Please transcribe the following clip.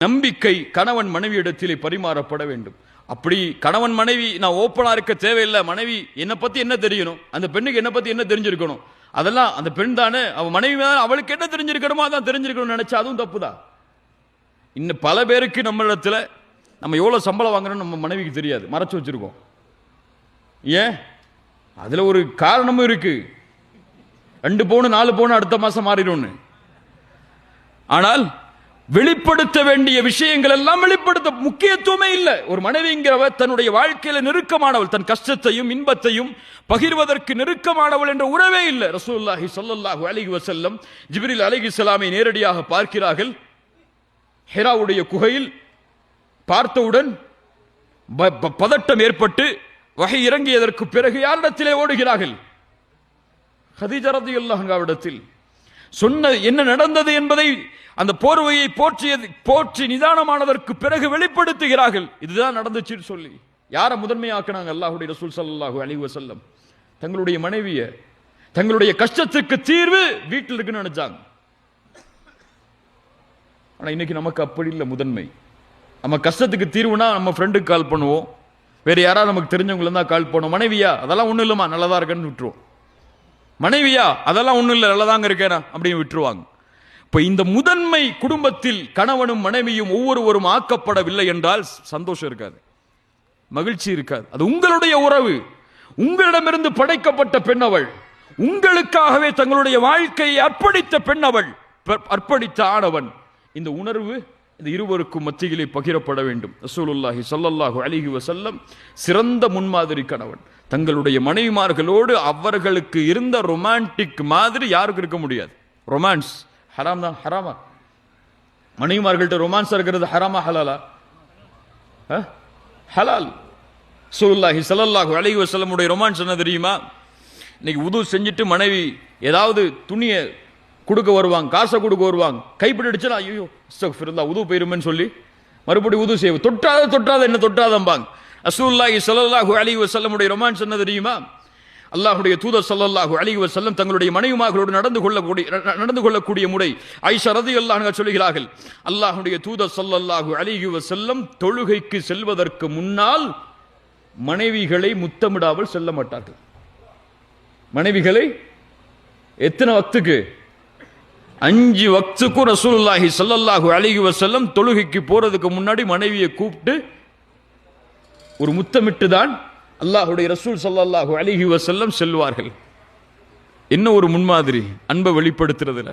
நம்பிக்கை கணவன் மனைவியிடத்திலே பரிமாறப்பட வேண்டும். அப்படி கணவன் மனைவி நான் ஓப்பனா இருக்க தேவையில்லை. மனைவி என்னை பத்தி என்ன தெரியணும், அந்த பெண்ணுக்கு என்ன பத்தி என்ன தெரிஞ்சிருக்கணும், அதெல்லாம் அந்த பெண் தானே, அவ மனைவி அவளுக்கு என்ன தெரிஞ்சிருக்கணுமோ அதான் தெரிஞ்சிருக்கணும்னு நினைச்சா அதுவும் தப்பு தான். இன்னும் பல பேருக்கு நம்ம இடத்துல நம்ம எவ்வளவு சம்பளம் வாங்குறோம் நம்ம மனைவிக்கு தெரியாது, மறைச்சு வச்சிருக்கோம். ஏன்? அதுல ஒரு காரணமும் இருக்கு. 2 பவுன் 4 பவுன் அடுத்த மாசம் மாறிடும்னு. ஆனால் வெளிப்படுத்த வேண்டிய விஷயங்கள் எல்லாம் வெளிப்படுத்த முக்கியத்துவமே இல்லை. ஒரு மனைவிங்கிறவ தன்னுடைய வாழ்க்கையில நெருக்கமானவள், தன் கஷ்டத்தையும் இன்பத்தையும் பகிர்வதற்கு நெருக்கமானவள் என்ற உறவே இல்லை. ரசூலுல்லாஹி ஸல்லல்லாஹு அலைஹி வஸல்லம் ஜிப்ரீல் அலைஹிஸ்ஸலாமை நேரடியாக பார்க்கிறார்கள். ஹிராவுடைய குகையில் பார்த்தவுடன் பதட்டம் ஏற்பட்டு வஹி இறங்கியதற்கு பிறகு யாரிடத்திலே ஓடுகிறார்கள்? கதீஜா ரலியல்லாஹு அன்ஹாவிடத்தில். சொன்ன என்ன நடந்தது என்பதை அந்த போர்வையை போற்றி நிதானமானதற்கு பிறகு வெளிப்படுத்துகிறார்கள். இதுதான் நடந்துச்சுன்னு சொல்லி யாரை முதன்மையாக்கினாங்க? அல்லாஹ்வுடைய ரசூல் ஸல்லல்லாஹு அலைஹி வஸல்லம் தங்களுடைய மனைவியை, தங்களுடைய கஷ்டத்துக்கு தீர்வு வீட்டில் இருக்குன்னு நினைச்சாங்க. ஆனா இன்னைக்கு நமக்கு அப்படி இல்லை. முதன்மை நம்ம கஷ்டத்துக்கு தீர்வுனா நம்ம ஃப்ரெண்டுக்கு கால் பண்ணுவோம், வேற யாராவது நமக்கு தெரிஞ்சவங்கள தான் கால் பண்ணுவோம். மனைவியா அதெல்லாம் ஒன்றும் இல்லைம்மா நல்லதா இருக்கேன்னு விட்டுருவோம். மனைவியா அதெல்லாம் ஒன்றும் இல்லை நல்லதாங்க இருக்கேனா அப்படின்னு விட்டுருவாங்க. இப்போ இந்த முதன்மை குடும்பத்தில் கணவனும் மனைவியும் ஒவ்வொருவரும் ஆக்கப்படவில்லை என்றால் சந்தோஷம் இருக்காது, மகிழ்ச்சி இருக்காது. அது உங்களுடைய உறவு, உங்களிடமிருந்து படைக்கப்பட்ட பெண் அவள், உங்களுக்காகவே தங்களுடைய வாழ்க்கையை அர்ப்பணித்த பெண் அவள், அர்ப்பணித்த ஆணவன். இந்த உணர்வு இந்த இருவருக்கும் மத்தியிலே பகிரப்பட வேண்டும். ரசூலுல்லாஹி ஸல்லல்லாஹு அலைஹி வஸல்லம் சிறந்த முன்மாதிரி கணவன். தங்களுடைய மனைவிமார்களோடு அவர்களுக்கு இருந்த ரொமான்டிக் மாதிரி யாருக்கும் இருக்க முடியாது. ரொமான்ஸ் ஹராம் தான். ஹராமா? மனைவிமார்கள்ட்ட ரொமான்ஸ் இருக்கிறது ஹராமா ஹலாலா? ஹலால். ரசூலுல்லாஹி ஸல்லல்லாஹு அலைஹி வஸல்லம் உடைய ரொமான்ஸ் என்ன தெரியுமா? இன்னைக்கு உது செஞ்சுட்டு மனைவி ஏதாவது துணியை கொடுக்க வருவாங்க, காசை கொடுக்க வருவாங்க, கைப்பிடிச்சா ஐயோ அஸ்தக்ஃபிருல்லாஹ் உது போயிருமேன்னு சொல்லி மறுபடியும் உது செய்வோம். தொட்டாத என்ன தொட்டாதம்பாங்க. ரசூலுல்லாஹி ஸல்லல்லாஹு அலைஹி வஸல்லம் உடைய ரொமான்ஸ் என்ன தெரியுமா? அல்லாஹ்வுடைய தூதர் ஸல்லல்லாஹு அலைஹி வஸல்லம் தங்களுடைய மனைவிமார்களோடு நடந்து கொள்ளக்கூடிய முறை ஆயிஷா ரலியல்லாஹு அன்ஹா சொல்கிறார்கள், அல்லாஹ்வுடைய தூதர் ஸல்லல்லாஹு அலைஹி வஸல்லம் தொழுகைக்கு செல்வதற்கு முன்னால் மனைவிகளை முத்தமிடாமல் செல்ல மாட்டார்கள். மனைவிகளை எத்தனை வக்துக்கு? 5 வக்துக்கும் ரசூலுல்லாஹி ஸல்லல்லாஹு அலைஹி வஸல்லம் தொழுகைக்கு போறதுக்கு முன்னாடி மனைவியை கூப்பிட்டு ஒரு முத்தமிட்டு தான் அல்லாஹ்வுடைய ரசூல் ஸல்லல்லாஹு அலைஹி வஸல்லம் செல்வார்கள். என்ன ஒரு முன்மாதிரி அன்பை வெளிப்படுத்துறதுல.